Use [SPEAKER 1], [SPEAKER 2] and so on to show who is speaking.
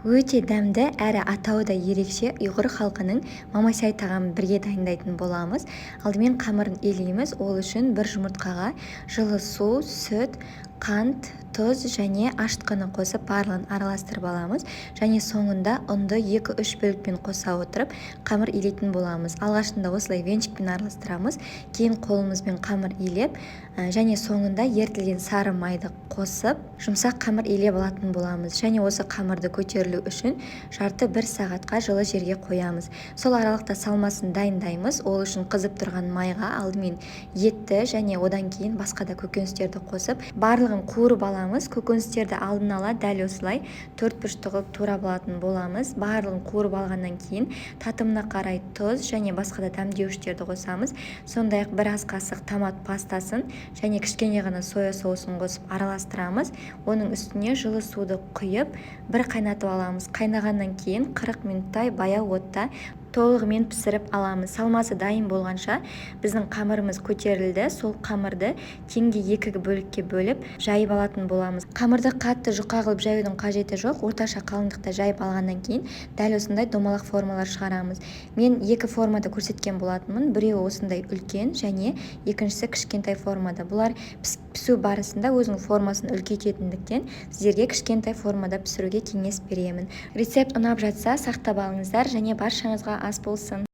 [SPEAKER 1] Өте дәмді әрі атауы да ерекше ұйғыр халқының мамасай тағамын бірге дайындайтын боламыз. Алдымен қамырын илейміз. Ол үшін бір жұмыртқаға жылы су, сүт, қант, тұз және ашытқыны қосып барлығын араластырып аламыз. Және соңында ұнды 2-3 бөлікпен қоса отырып қамыр илейтін боламыз. Алғашында осылай венчикпен араластырамыз. Кейін қолымызбен қамыр илеп, және соңында ертілген сары майды қосып, жұмсақ қамыр илеп алатын боламыз. Және осы қамырды көтерілу үшін жарты 1 сағатқа жылы жерге қоямыз. Сол аралықта салмасын дайындаймыз. Ол үшін қызып тұрған майға алдымен етті және одан кейін басқа да көкөністерді қосып, барлығын қуырып аламыз. Көкөністерді алдын ала дәл осылай 4 бұрышты қылып турап алатын боламыз. Барлығын қуырып алғаннан кейін татымына қарай тұз және басқа да дәмдеуіштерді қосамыз. Сондай-ақ 1 ас қасық томат пастасын және кішкене ғана соя соусын қосып араластырамыз. Оның үстіне жылы суды құйып, бір қайнатып аламыз. Қайнағаннан кейін 40 минуттай баяу отта толығымен пісіріп аламыз. Салмасы дайын болғанша біздің қамырымыз көтерілді. Сол қамырды теңге 2 бөлікке бөліп жайып алатын боламыз. Қамырды қатты жұқа қылып жаюдың қажеті жоқ. Орташа қалыңдықта жайып алғаннан кейін дәл осындай домалақ формалар шығарамыз. Мен 2 формада көрсеткен болатынмын. Біреуі осындай үлкен және екіншісі кішкентай формада. Бұлар пісу барысында өзінің формасын үлкейтетіндіктен сіздерге кішкентай формада пісіруге кеңес беремін. Рецепт ұнап жатса сақтап алыңыздар және баршаңызға ас болсын.